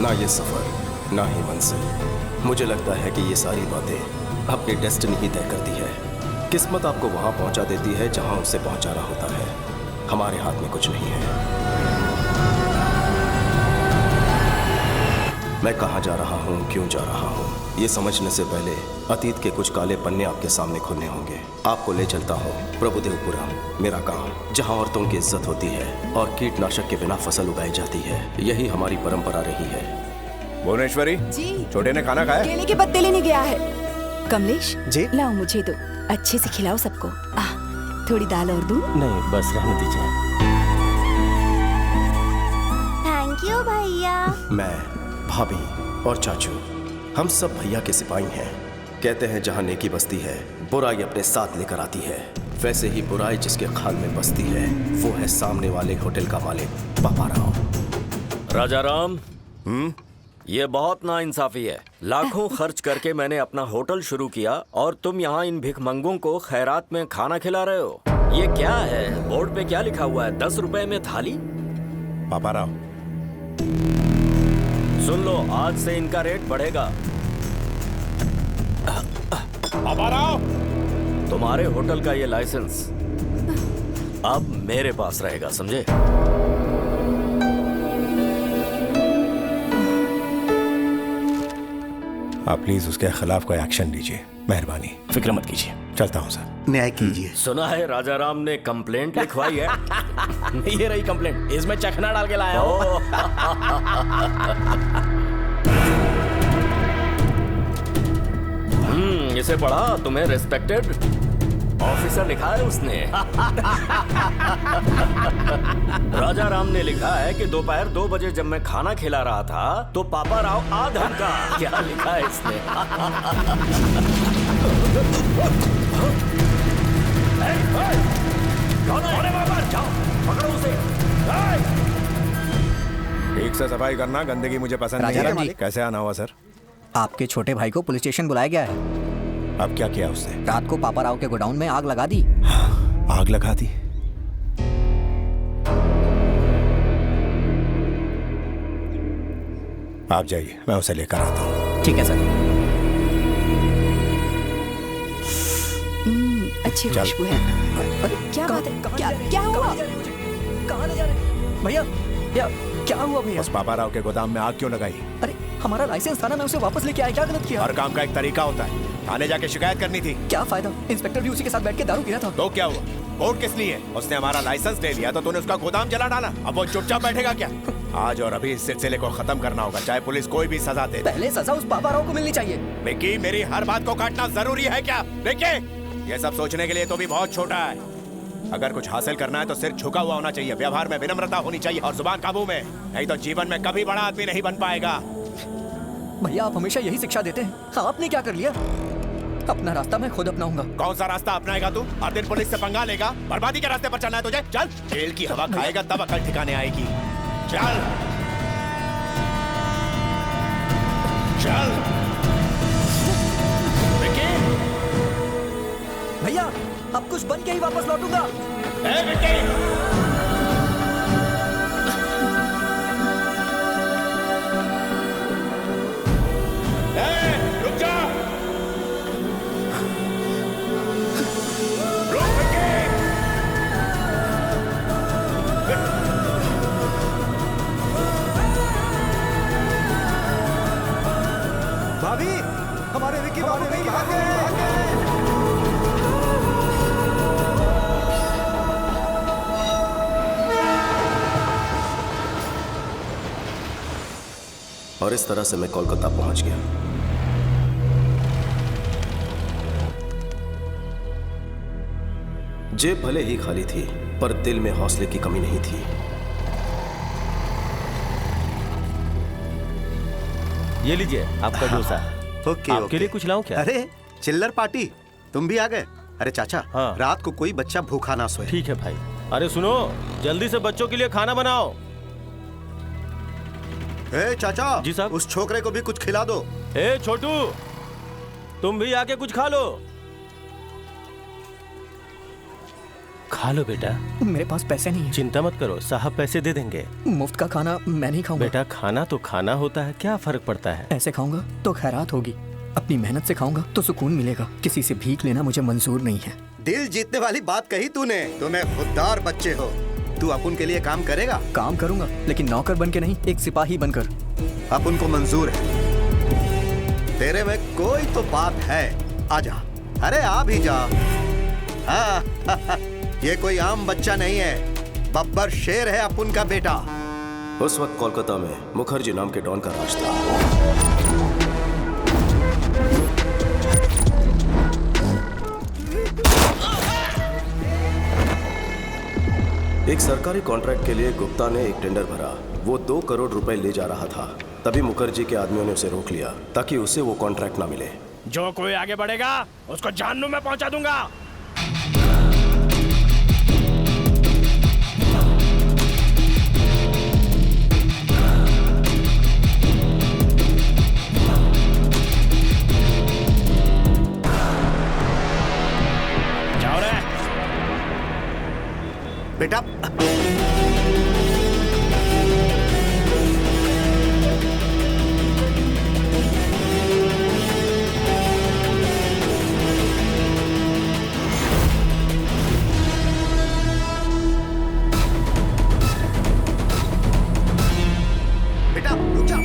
ना ये सफर, ना ही मंजिल। मुझे लगता है कि ये सारी बातें अपनी डेस्टिनी ही तय करती है। किस्मत आपको वहां पहुंचा देती है जहां उसे पहुंचाना होता है। हमारे हाथ में कुछ नहीं है। मैं कहां जा रहा हूं, क्यों जा रहा हूं, ये समझने से पहले अतीत के कुछ काले पन्ने आपके सामने खुलने होंगे। आपको ले चलता हूं प्रभुदेवपुरम, मेरा गांव, जहां औरतों की इज्जत होती है और कीटनाशक के बिना फसल उगाई जाती है। यही हमारी परंपरा रही है। भुवनेश्वरी जी। छोटे ने खाना खाया? केले के पत्ते लेने गया है। कमलेश जी? लाओ मुझे दो, अच्छे से खिलाओ सबको। थोड़ी दाल और दूं? नहीं, बस रहने दीजिए। थैंक यू भैया। मैं, भाभी और चाचू, हम सब भैया के सिपाही हैं। कहते हैं जहां नेकी बसती है, बुराई अपने साथ लेकर आती है। वैसे ही बुराई जिसके खाल में बसती है, वो है सामने वाले होटल का मालिक पापा राव। राजा राम, ये बहुत नाइंसाफी है। लाखों खर्च करके मैंने अपना होटल शुरू किया और तुम यहाँ इन भिखमंगों को खैरात में खाना खिला रहे हो। ये क्या है? बोर्ड पे क्या लिखा हुआ है? 10 रुपए में थाली? पापा राव, सुन लो, आज से इनका रेट बढ़ेगा। पापा राव, तुम्हारे होटल का ये लाइसेंस अब मेरे पास रहेगा, समझे? आप प्लीज उसके खिलाफ कोई एक्शन लीजिए, मेहरबानी। फिक्र मत कीजिए, चलता हूँ सर। न्याय कीजिए। सुना है राजा राम ने कंप्लेंट लिखवाई है। ये रही कंप्लेंट, इसमें चखना डाल के लाया हूँ। इसे पढ़ा, तुम्हें रेस्पेक्टेड ऑफिसर लिखा है उसने। राजा राम ने लिखा है कि दोपहर 2 बजे जब मैं खाना खिला रहा था तो पापा राव आ धमका। क्या लिखा है इसने? जाओ पकड़ो उसे। ठीक से सफाई करना, गंदगी मुझे पसंद नहीं राजा राम है। जी। कैसे आना हुआ सर? आपके छोटे भाई को पुलिस स्टेशन बुलाया गया है। अब क्या किया उसने? रात को पापा राव के गोडाउन में आग लगा दी। आग लगा दी? आप जाइए, मैं उसे लेकर आता हूँ। ठीक है सर। अच्छी चल। खुशबू है। क्या बात है? क्या हुआ? कहाँ ले जा रहे भैया? क्या हुआ भैया? उस पापा राव के गोदाम में आग क्यों लगाई? अरे हमारा लाइसेंस था ना, मैं उसे वापस लेके आया। क्या गलत किया? हर काम का एक तरीका होता है। थाने जाके शिकायत करनी थी। क्या फायदा? इंस्पेक्टर भी उसी के साथ बैठ के दारू पी रहा था। तो क्या हुआ? कोर्ट किस लिए? उसने हमारा लाइसेंस ले लिया तो तूने उसका गोदाम जला डाला। अब वो चुपचाप बैठेगा क्या? आज और अभी इस सिलसिले को खत्म करना होगा, चाहे पुलिस कोई भी सजा दे। पहले सजा उस पापा राव को मिलनी चाहिए। विक्की, मेरी हर बात को काटना जरूरी है क्या? विक्की, ये सब सोचने के लिए तो भी बहुत छोटा है। अगर कुछ हासिल करना है तो सिर झुका हुआ होना चाहिए, व्यवहार में विनम्रता होनी चाहिए और जुबान काबू में, नहीं तो जीवन में कभी बड़ा आदमी नहीं बन पाएगा। भैया आप हमेशा यही शिक्षा देते हैं। आपने क्या कर लिया? अपना रास्ता मैं खुद अपनाऊंगा। कौन सा रास्ता अपनाएगा तू? हर दिन पुलिस से पंगा लेगा? बर्बादी के रास्ते पर चलना है तुझे? चल, जेल की हवा खाएगा तब अकल ठिकाने आएगी। चल चल। विक्की, भैया अब कुछ बन के ही वापस लौटूंगा। ए विक्की, रुक जा। रुक विक्की। भाभी, हमारे विक्की भाभी भागे। और इस तरह से मैं कोलकाता पहुंच गया। जेब भले ही खाली थी, पर दिल में हौसले की कमी नहीं थी। ये लीजिए आपका डोसा। ओके, आपके लिए कुछ लाऊं क्या? अरे चिल्लर पार्टी, तुम भी आ गए? अरे चाचा, हाँ। रात को कोई बच्चा भूखा ना सोए। ठीक है भाई। अरे सुनो, जल्दी से बच्चों के लिए खाना बनाओ। ए चाचा जी साहब। उस छोकरे को भी कुछ खिला दो। ए छोटू, तुम भी आके कुछ खा लो। खा लो बेटा। मेरे पास पैसे नहीं चिंता मत करो, साहब पैसे दे देंगे। है। मुफ्त का खाना मैं नहीं खाऊंगा। बेटा खाना तो खाना होता है, क्या फर्क पड़ता है। ऐसे खाऊंगा तो खैरात होगी, अपनी मेहनत से खाऊंगा तो सुकून मिलेगा। किसी से भीख लेना मुझे मंजूर नहीं है। दिल जीतने वाली बात कही तूने। तुम्हें खुददार बच्चे हो। तू अपुन के लिए काम करेगा? काम करूंगा, लेकिन नौकर बन के नहीं, एक सिपाही बनकर। अपुन को मंजूर है। तेरे में कोई तो बात है। आजा, अरे आ भी जा। हाँ, ये कोई आम बच्चा नहीं है, बब्बर शेर है अपुन का बेटा। उस वक्त कोलकाता में मुखर्जी नाम के डॉन का राज था। एक सरकारी कॉन्ट्रैक्ट के लिए गुप्ता ने एक टेंडर भरा। वो 2 करोड़ रुपए ले जा रहा था। तभी मुखर्जी के आदमियों ने उसे रोक लिया ताकि उसे वो कॉन्ट्रैक्ट ना मिले। जो कोई आगे बढ़ेगा उसको जहन्नुम में पहुंचा दूंगा। जाओ रे बेटा, बेटा रुक जा।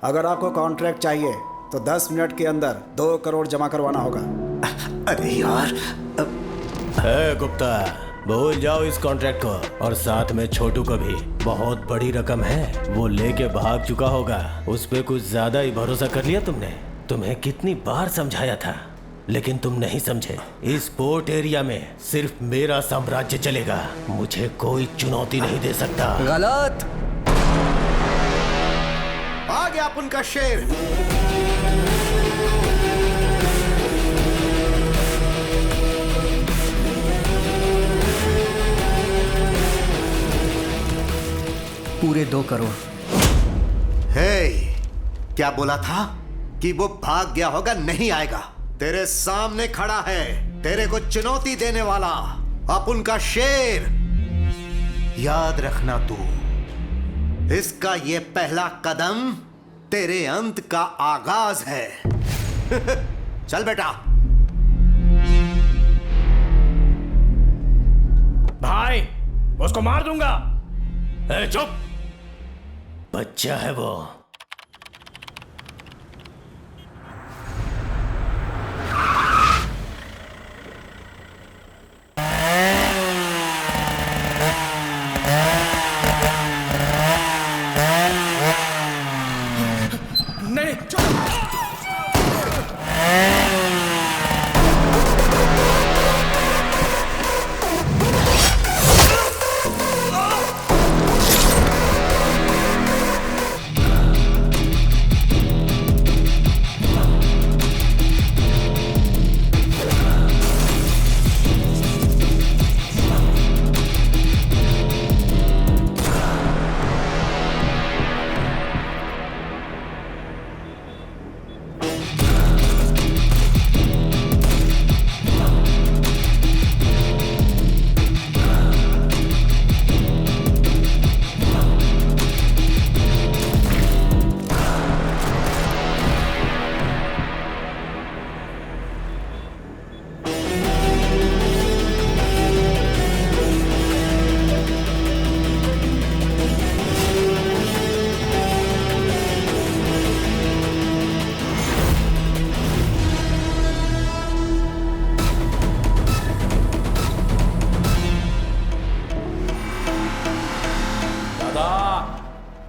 अगर आपको कॉन्ट्रैक्ट चाहिए तो 10 मिनट के अंदर 2 करोड़ जमा करवाना होगा। अरे यार, गुप्ता भूल जाओ इस कॉन्ट्रैक्ट को, और साथ में छोटू को भी। बहुत बड़ी रकम है, वो लेके भाग चुका होगा। उस पे कुछ ज्यादा ही भरोसा कर लिया तुमने। तुम्हें कितनी बार समझाया था, लेकिन तुम नहीं समझे। इस पोर्ट एरिया में सिर्फ मेरा साम्राज्य चलेगा, मुझे कोई चुनौती नहीं दे सकता। गलत। आ गया अपुन का शेर। पूरे 2 करोड़। हे, क्या बोला था कि वो भाग गया होगा? नहीं आएगा। तेरे सामने खड़ा है, तेरे को चुनौती देने वाला अपुन का शेर। याद रखना तू, इसका ये पहला कदम तेरे अंत का आगाज है। चल बेटा। भाई उसको मार दूंगा। चुप। बच्चा है वो। नहीं,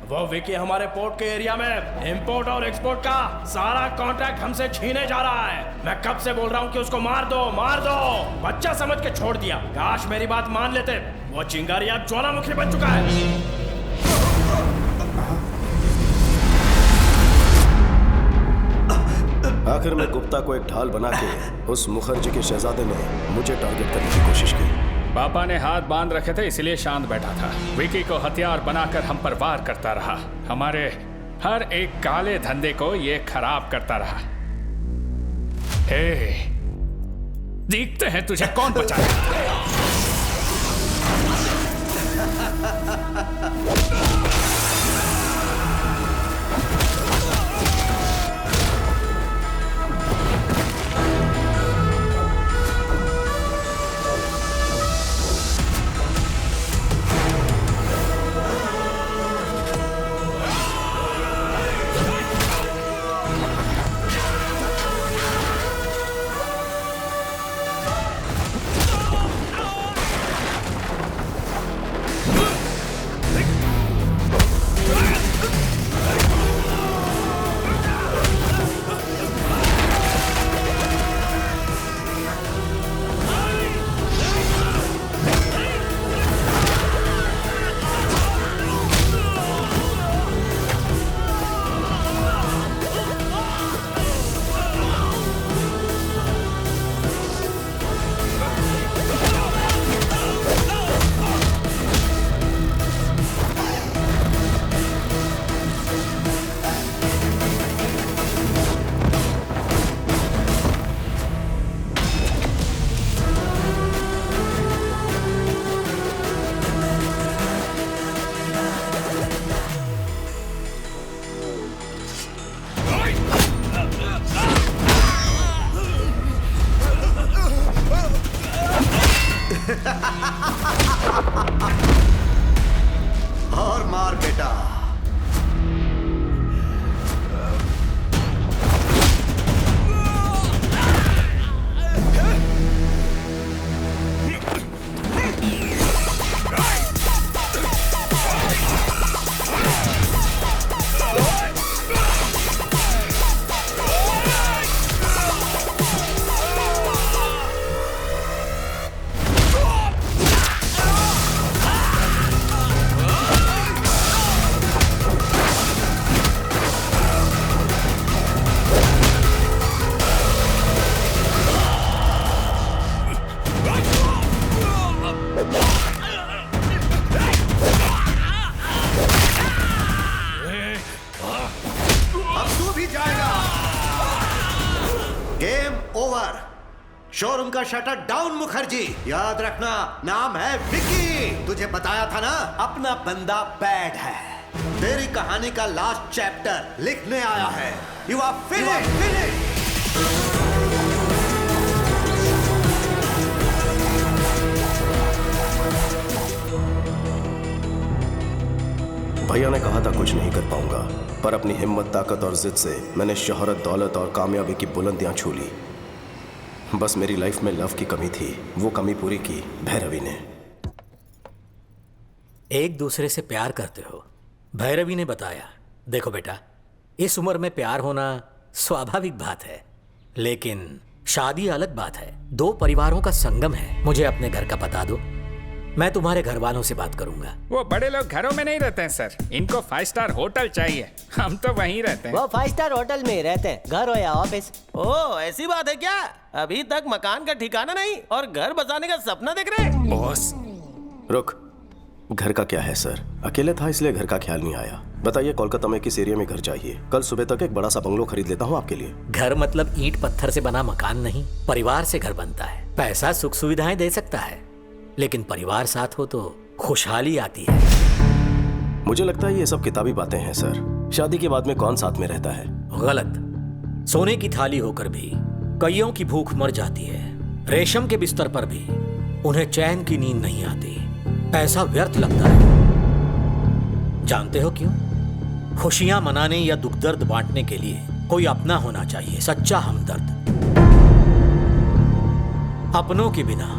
वो विकी हमारे पोर्ट के एरिया में इंपोर्ट और एक्सपोर्ट का सारा कॉन्ट्रैक्ट हमसे छीने जा रहा है। मैं कब से बोल रहा हूँ कि उसको मार दो, मार दो। बच्चा समझ के छोड़ दिया। काश मेरी बात मान लेते। वो चिंगारी अब ज्वालामुखी बन चुका है। आखिर में गुप्ता को एक ढाल बना के उस मुखर्जी के शहजादे ने मुझे टारगेट करने की कोशिश की। पापा ने हाथ बांध रखे थे इसलिए शांत बैठा था। विकी को हथियार बनाकर हम पर वार करता रहा। हमारे हर एक काले धंधे को ये खराब करता रहा। हे, देखते हैं तुझे कौन बचाएगा। और मार बेटा। शोरूम का शटर डाउन मुखर्जी। याद रखना नाम है विकी। तुझे बताया था ना अपना बंदा बैड है। तेरी कहानी का लास्ट चैप्टर लिखने आया है। You are finished. भैया ने कहा था कुछ नहीं कर पाऊंगा, पर अपनी हिम्मत, ताकत और जिद से मैंने शोहरत, दौलत और कामयाबी की बुलंदियां छू ली। बस मेरी लाइफ में लव की कमी थी, वो कमी पूरी की भैरवी ने। एक दूसरे से प्यार करते हो, भैरवी ने बताया। देखो बेटा, इस उम्र में प्यार होना स्वाभाविक बात है, लेकिन शादी अलग बात है। दो परिवारों का संगम है। मुझे अपने घर का पता दो, मैं तुम्हारे घर वालों से बात करूंगा। वो बड़े लोग घरों में नहीं रहते हैं सर, इनको 5 स्टार होटल चाहिए। हम तो वहीं रहते हैं। वो 5 स्टार होटल में ही रहते हैं, घर हो या ऑफिस। ओह, ऐसी बात है क्या? अभी तक मकान का ठिकाना नहीं और घर बसाने का सपना देख रहे हैं? बॉस रुक, घर का क्या है सर? अकेले था इसलिए घर का ख्याल नहीं आया। बताइए कोलकाता में किस एरिया में घर चाहिए? कल सुबह तक एक बड़ा सा बंगलो खरीद लेता हूँ आपके लिए। घर मतलब ईंट पत्थर से बना मकान नहीं, परिवार से घर बनता है। पैसा सुख सुविधाएं दे सकता है, लेकिन परिवार साथ हो तो खुशहाली आती है। मुझे लगता है ये सब किताबी बातें हैं सर। शादी के बाद में कौन साथ में रहता है? गलत। सोने की थाली होकर भी कईयों की भूख मर जाती है। रेशम के बिस्तर पर भी उन्हें चैन की नींद नहीं आती। पैसा व्यर्थ लगता है। जानते हो क्यों? खुशियां मनाने या दुख दर्द बांटने के लिए कोई अपना होना चाहिए, सच्चा हमदर्द। अपनों के बिना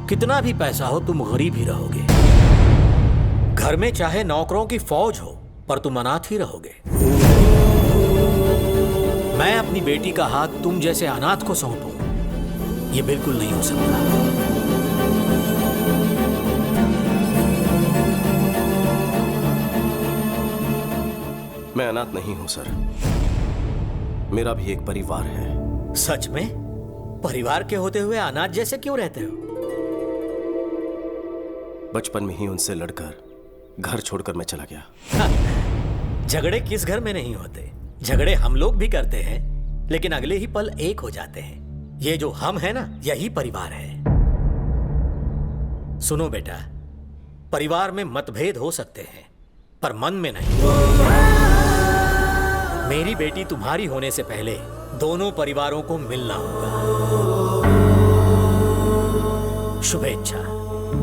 कितना भी पैसा हो तुम गरीब ही रहोगे। घर में चाहे नौकरों की फौज हो, पर तुम अनाथ ही रहोगे। मैं अपनी बेटी का हाथ तुम जैसे अनाथ को सौंपूं, यह बिल्कुल नहीं हो सकता। मैं अनाथ नहीं हूं सर, मेरा भी एक परिवार है। सच में? परिवार के होते हुए अनाथ जैसे क्यों रहते हो? बचपन में ही उनसे लड़कर घर छोड़कर मैं चला गया। झगड़े किस घर में नहीं होते? झगड़े हम लोग भी करते हैं, लेकिन अगले ही पल एक हो जाते हैं। ये जो हम है ना, यही परिवार है। सुनो बेटा, परिवार में मतभेद हो सकते हैं, पर मन में नहीं। मेरी बेटी तुम्हारी होने से पहले दोनों परिवारों को मिलना होगा। शुभेच्छा।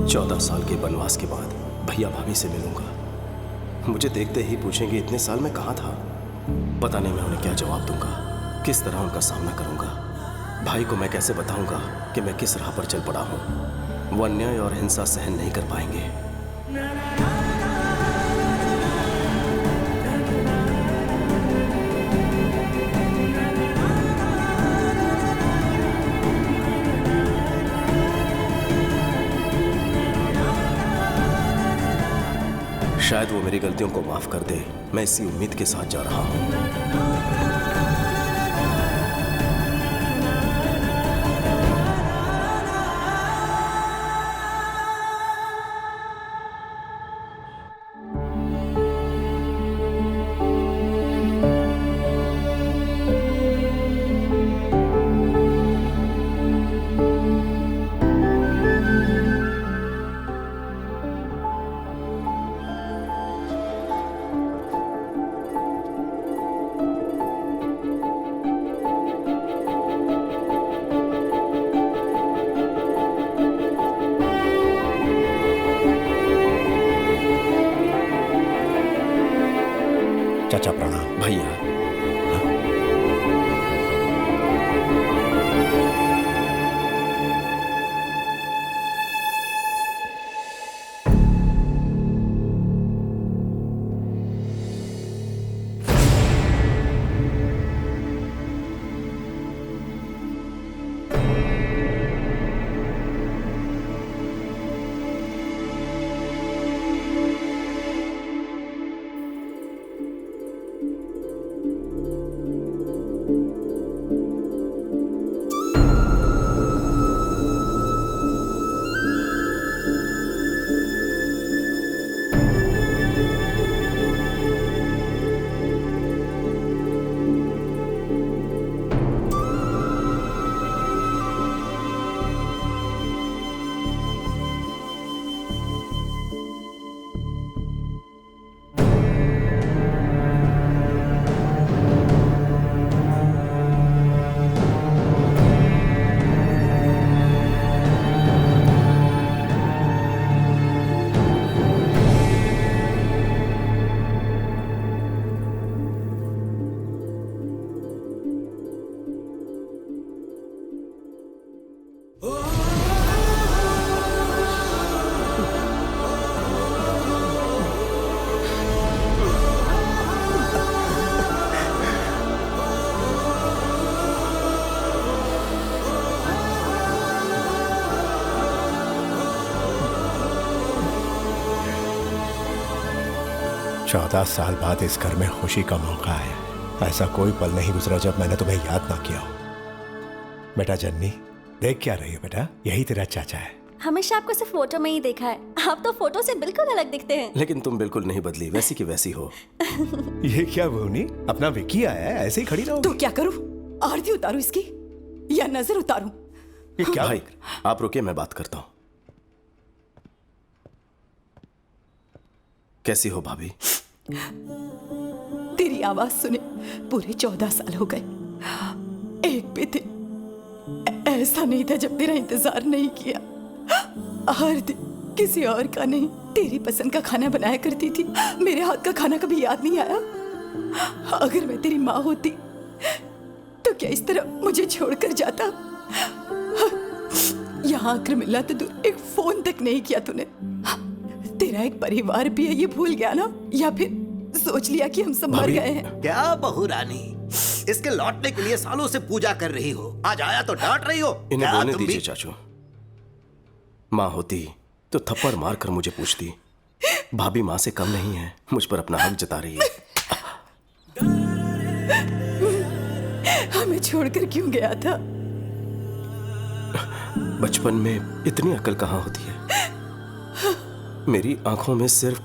14 साल के वनवास के बाद भैया भाभी से मिलूंगा। मुझे देखते ही पूछेंगे इतने साल में कहाँ था। पता नहीं मैं उन्हें क्या जवाब दूंगा, किस तरह उनका सामना करूंगा। भाई को मैं कैसे बताऊंगा कि मैं किस राह पर चल पड़ा हूं। वो अन्याय और हिंसा सहन नहीं कर पाएंगे। शायद वो मेरी गलतियों को माफ कर दे। मैं इसी उम्मीद के साथ जा रहा हूं। चाचा प्रणाम। भैया चौदह साल बाद इस घर में खुशी का मौका है। ऐसा कोई पल नहीं गुजरा जब मैंने तुम्हें याद ना किया हो। बेटा जन्नी, देख क्या रही हो बेटा? यही तेरा चाचा है। हमेशा आपको सिर्फ फोटो में ही देखा है। आप तो फोटो से बिल्कुल अलग दिखते हैं। लेकिन तुम बिल्कुल नहीं बदली, वैसी की वैसी हो। ये क्या भूनी, अपना विकी आया है, ऐसे ही खड़ी रहो। तो क्या करूं? आरती उतारूं इसकी या नजर उतारूं? ये क्या? भाई आप रुकिए, मैं बात करता हूं। कैसी हो भाभी? तेरी आवाज सुने पूरे 14 साल हो गए। एक भी दिन ऐसा नहीं था जब तेरा इंतजार नहीं किया। हर दिन किसी और का नहीं, तेरी पसंद का खाना बनाया करती थी। मेरे हाथ का खाना कभी याद नहीं आया? अगर मैं तेरी माँ होती तो क्या इस तरह मुझे छोड़कर जाता? यहाँ आकर मिला तो दूर, एक फोन तक नहीं किया तूने। तेरा एक परिवार भी है, ये भूल गया ना? या फिर सोच लिया कि हम सब मर गए हैं? क्या बहू रानी, इसके लौटने के लिए सालों से पूजा कर रही हो, आज आया तो डांट रही हो? इन्हें बोलने दीजिए चाचू। माँ होती तो थप्पड़ मारकर मुझे पूछती। भाभी माँ से कम नहीं है, मुझ पर अपना हक जता रही है। हमें हमें छोड़कर क्यों गया था? बचपन में इतनी अकल कहाँ होती है। मेरी आंखों में सिर्फ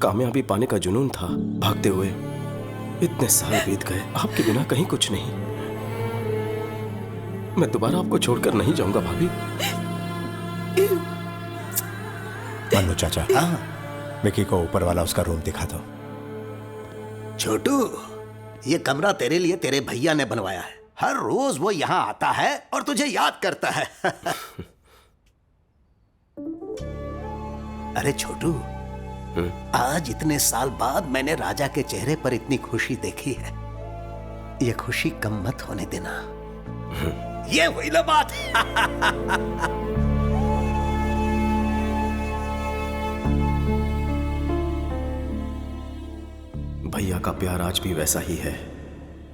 कामयाबी पाने का जुनून था। भागते हुए इतने साल बीत गए, आपके बिना कहीं कुछ नहीं। मैं दोबारा आपको छोड़कर नहीं जाऊंगा भाभी। मन्नू चाचा, विकी को ऊपर वाला उसका रूम दिखा दो। छोटू, ये कमरा तेरे लिए तेरे भैया ने बनवाया है। हर रोज वो यहाँ आता है और तुझे याद करता है। अरे छोटू, आज इतने साल बाद मैंने राजा के चेहरे पर इतनी खुशी देखी है। ये खुशी कम मत होने देना। ये हुई ना बात। भैया का प्यार आज भी वैसा ही है,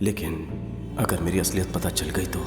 लेकिन अगर मेरी असलियत पता चल गई तो